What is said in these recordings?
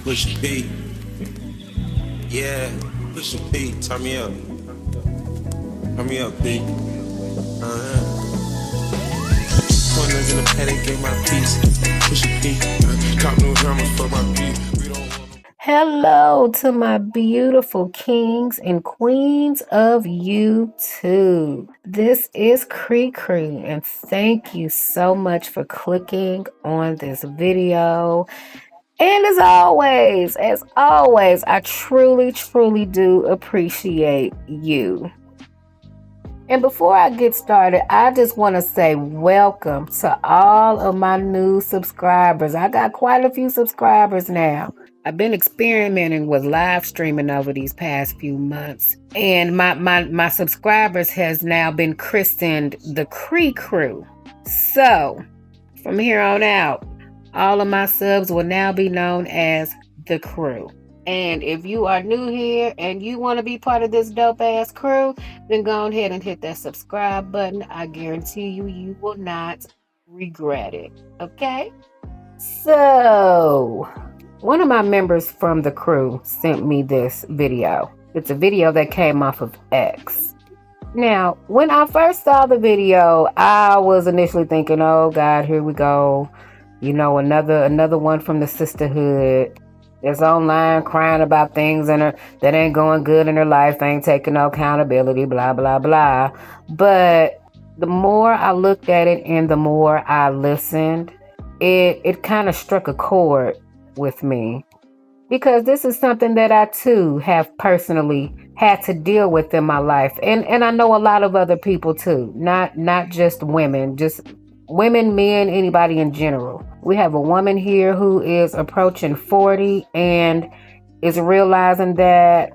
Push P. Yeah, push P. Turn me up. Turn me up, P. Corners in the paddock, get my piece. Push P. Cop new hammers for my P. We don't want Hello to my beautiful kings and queens of YouTube. This is Cree Cree, and thank you so much for clicking on this video. And as always, I truly do appreciate you. And before I get started, I just want to say welcome to all of my new subscribers. I got quite a few subscribers now. I've been experimenting with live streaming over these past few months. And my subscribers has now been christened the Cree Crew. So, from here on out, all of my subs will now be known as the Crew. And if you are new here and you want to be part of this dope ass crew, then go ahead and hit that subscribe button. I guarantee you will not regret it. Okay? So, one of my members from the crew sent me this video. It's a video that came off of X. Now, when I first saw the video, I was initially thinking, oh God, here we go. You know, another one from the sisterhood. That's online crying about things that ain't going good in her life, ain't taking no accountability, blah, blah, blah. But the more I looked at it and the more I listened, it kind of struck a chord with me. Because this is something that I too have personally had to deal with in my life. And I know a lot of other people too, not just women, just women, men, anybody in general. We have a woman here who is approaching 40 and is realizing that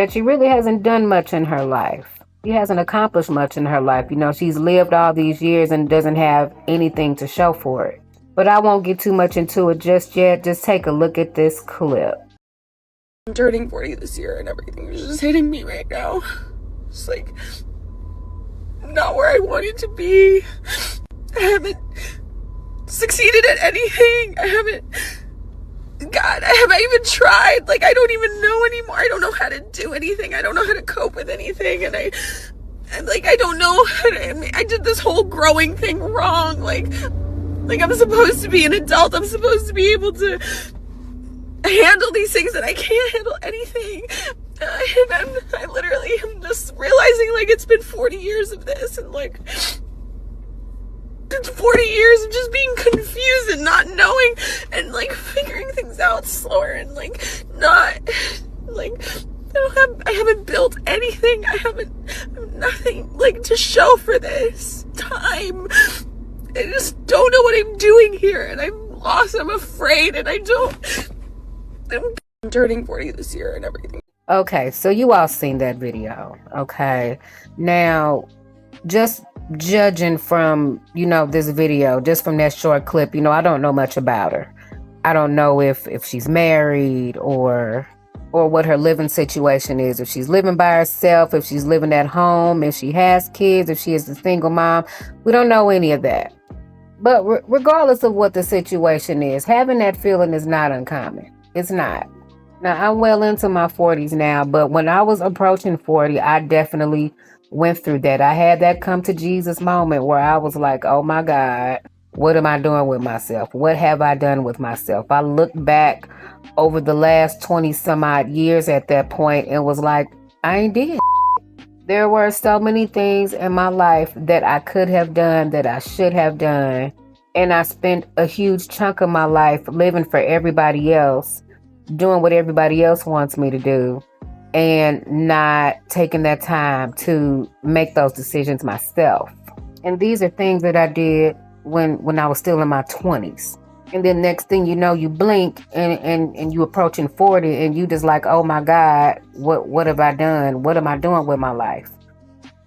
she really hasn't done much in her life. She hasn't accomplished much in her life. You know, she's lived all these years and doesn't have anything to show for it. But I won't get too much into it just yet. Just take a look at this clip. I'm turning 40 this year and everything is just hitting me right now. It's like not where I wanted to be. I haven't succeeded at anything. God, have I even tried? Like, I don't even know anymore. I don't know how to do anything. I don't know how to cope with anything. And I don't know how to, I did this whole growing thing wrong. Like I'm supposed to be an adult. I'm supposed to be able to handle these things, and I can't handle anything. And I literally am just realizing, like, it's been 40 years of this, and like, it's 40 years of just being confused and not knowing and like figuring things out slower and like not like I haven't built anything. I have nothing like to show for this time. I just don't know what I'm doing here, and I'm lost. I'm afraid, and I'm turning 40 this year and everything. Okay, so you all seen that video. Okay, now just judging from, this video, just from that short clip, I don't know much about her. I don't know if she's married or what her living situation is, if she's living by herself, if she's living at home, if she has kids, if she is a single mom. We don't know any of that. But regardless of what the situation is, having that feeling is not uncommon. It's not. Now, I'm well into my 40s now, but when I was approaching 40, I definitely went through that. I had that come to Jesus moment where I was like, oh my God, what am I doing with myself? What have I done with myself? I looked back over the last 20 some odd years at that point and was like, I ain't did. There were so many things in my life that I could have done, that I should have done. And I spent a huge chunk of my life living for everybody else, doing what everybody else wants me to do, and not taking that time to make those decisions myself. And these are things that I did when I was still in my 20s. And then next thing you know, you blink and you approaching 40 and you just like, oh my God, what have I done? What am I doing with my life?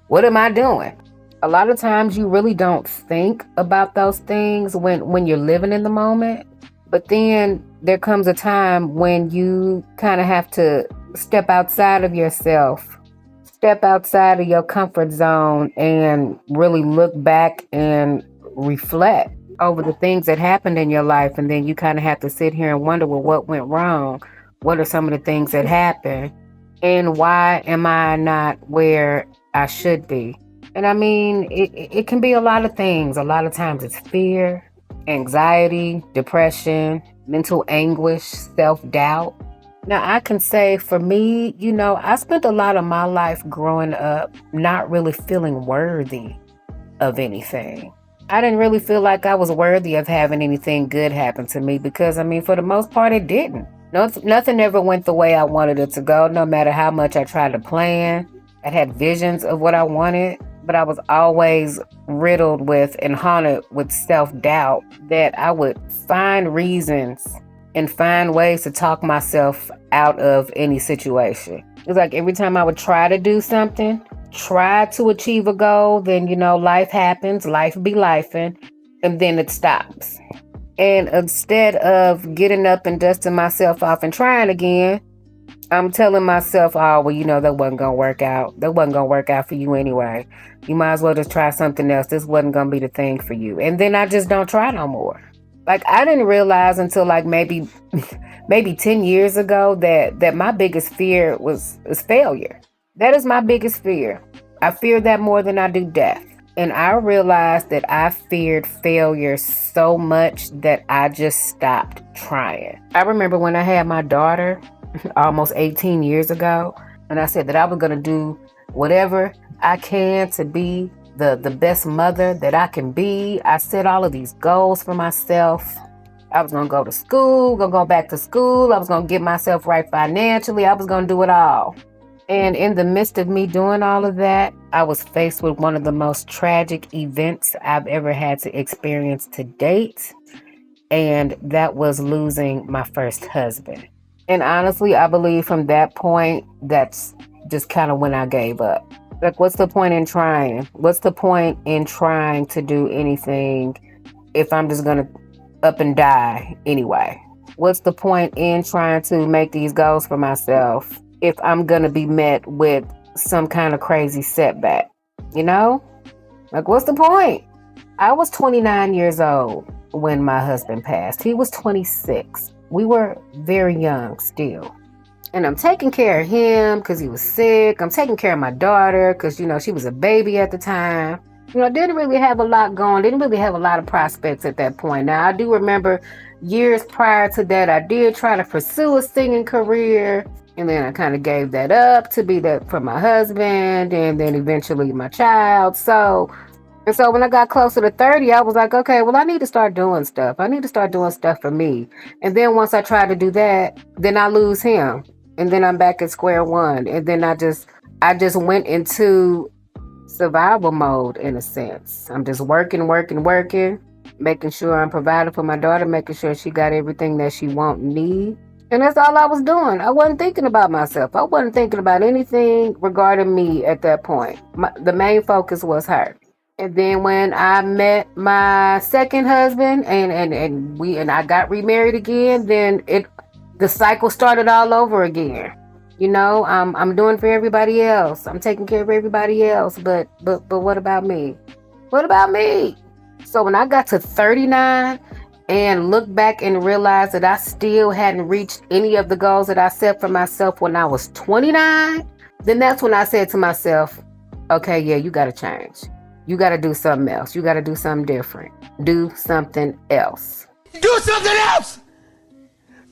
What am I doing? A lot of times you really don't think about those things when you're living in the moment. But then there comes a time when you kind of have to step outside of yourself, step outside of your comfort zone and really look back and reflect over the things that happened in your life, and then you kind of have to sit here and wonder, well, what went wrong? What are some of the things that happened? And why am I not where I should be? And I mean, it can be a lot of things. A lot of times it's fear, anxiety, depression, mental anguish, self doubt. Now, I can say for me, I spent a lot of my life growing up not really feeling worthy of anything. I didn't really feel like I was worthy of having anything good happen to me because, I mean, for the most part, it didn't. Nothing ever went the way I wanted it to go, no matter how much I tried to plan. I had visions of what I wanted, but I was always riddled with and haunted with self doubt that I would find reasons and find ways to talk myself out of any situation. It was like every time I would try to do something, try to achieve a goal, then, life happens, life be lifing, and then it stops. And instead of getting up and dusting myself off and trying again, I'm telling myself, oh, well, that wasn't going to work out. That wasn't going to work out for you anyway. You might as well just try something else. This wasn't going to be the thing for you. And then I just don't try no more. Like, I didn't realize until like maybe 10 years ago that my biggest fear is failure. That is my biggest fear. I fear that more than I do death. And I realized that I feared failure so much that I just stopped trying. I remember when I had my daughter almost 18 years ago, and I said that I was going to do whatever I can to be the best mother that I can be. I set all of these goals for myself. I was going to go to school, going to go back to school. I was going to get myself right financially. I was going to do it all. And in the midst of me doing all of that, I was faced with one of the most tragic events I've ever had to experience to date. And that was losing my first husband. And honestly, I believe from that point, that's just kind of when I gave up. Like, what's the point in trying? What's the point in trying to do anything if I'm just going to up and die anyway? What's the point in trying to make these goals for myself if I'm going to be met with some kind of crazy setback? Like, what's the point? I was 29 years old when my husband passed. He was 26. We were very young still. And I'm taking care of him because he was sick. I'm taking care of my daughter because, she was a baby at the time. Didn't really have a lot going. Didn't really have a lot of prospects at that point. Now, I do remember years prior to that, I did try to pursue a singing career. And then I kind of gave that up to be that for my husband and then eventually my child. So when I got closer to 30, I was like, okay, well, I need to start doing stuff. I need to start doing stuff for me. And then once I try to do that, then I lose him. And then I'm back at square one. And then I just went into survival mode in a sense. I'm just working, making sure I'm providing for my daughter, making sure she got everything that she won't need. And that's all I was doing. I wasn't thinking about myself. I wasn't thinking about anything regarding me at that point. The main focus was her. And then when I met my second husband and I got remarried again, then the cycle started all over again. I'm doing for everybody else. I'm taking care of everybody else. But what about me? What about me? So when I got to 39 and looked back and realized that I still hadn't reached any of the goals that I set for myself when I was 29, then that's when I said to myself, okay, yeah, you got to change. You got to do something else. You got to do something different. Do something else. Do something else!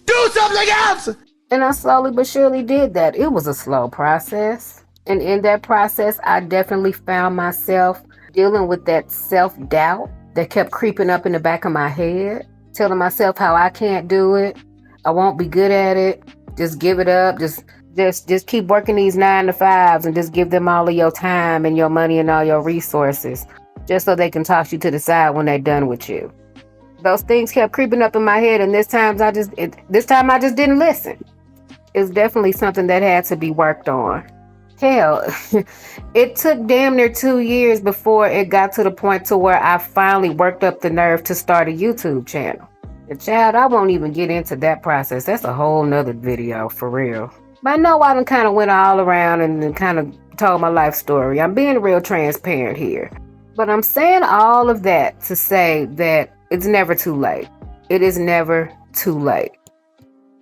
Do something else! And I slowly but surely did that. It was a slow process. And in that process, I definitely found myself dealing with that self-doubt that kept creeping up in the back of my head, telling myself how I can't do it. I won't be good at it. Just give it up. Just keep working these 9 to 5s and just give them all of your time and your money and all your resources just so they can toss you to the side when they're done with you. Those things kept creeping up in my head, and this time I just didn't listen. It's definitely something that had to be worked on. Hell, it took damn near 2 years before it got to the point to where I finally worked up the nerve to start a YouTube channel. And child, I won't even get into that process. That's a whole nother video for real. But I know I done kind of went all around and kind of told my life story. I'm being real transparent here. But I'm saying all of that to say that It's never too late. It is never too late.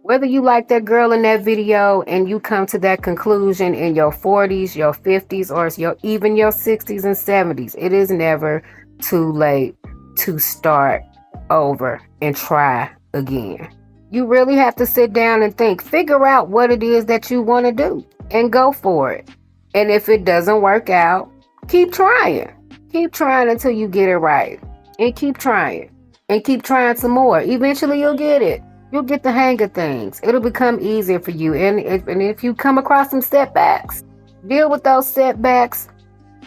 Whether you like that girl in that video and you come to that conclusion in your 40s, your 50s, or even your 60s and 70s, it is never too late to start over and try again. You really have to sit down and think, figure out what it is that you want to do and go for it. And if it doesn't work out, keep trying. Keep trying until you get it right. And keep trying. And keep trying some more. Eventually you'll get it. You'll get the hang of things. It'll become easier for you. And if you come across some setbacks, deal with those setbacks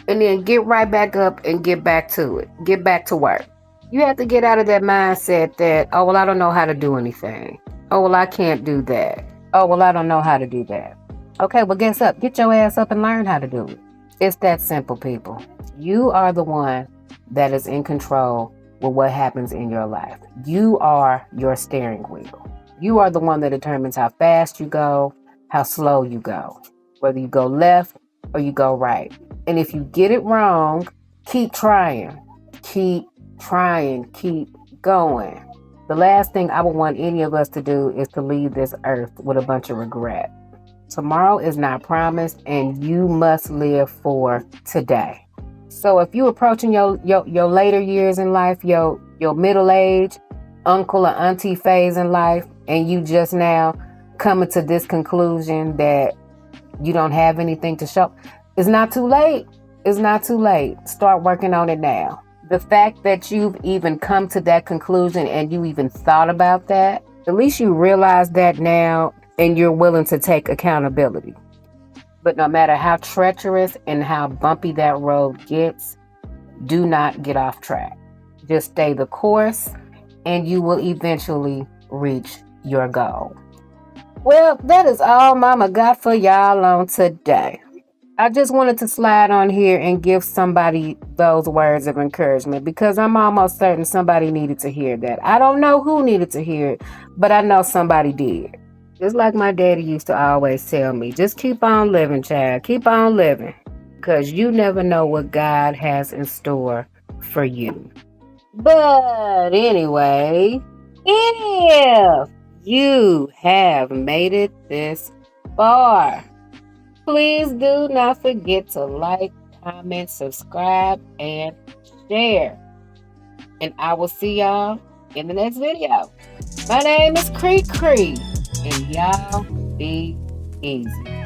and then get right back up and get back to it. Get back to work. You have to get out of that mindset that, oh, well, I don't know how to do anything. Oh, well, I can't do that. Oh, well, I don't know how to do that. Okay, well, guess up. Get your ass up and learn how to do it. It's that simple, people. You are the one that is in control with what happens in your life. You are your steering wheel. You are the one that determines how fast you go, how slow you go, whether you go left or you go right. And if you get it wrong, keep trying. Keep trying. Keep going. The last thing I would want any of us to do is to leave this earth with a bunch of regret. Tomorrow is not promised, and you must live for today. So if you're approaching your later years in life, your middle age, uncle or auntie phase in life, and you just now coming to this conclusion that you don't have anything to show, it's not too late. It's not too late. Start working on it now. The fact that you've even come to that conclusion and you even thought about that, at least you realize that now and you're willing to take accountability. But no matter how treacherous and how bumpy that road gets, do not get off track. Just stay the course and you will eventually reach your goal. Well, that is all Mama got for y'all on today. I just wanted to slide on here and give somebody those words of encouragement because I'm almost certain somebody needed to hear that. I don't know who needed to hear it, but I know somebody did. Just like my daddy used to always tell me, just keep on living, child. Keep on living. Because you never know what God has in store for you. But anyway, if you have made it this far, please do not forget to like, comment, subscribe, and share. And I will see y'all in the next video. My name is Cree, and y'all be easy.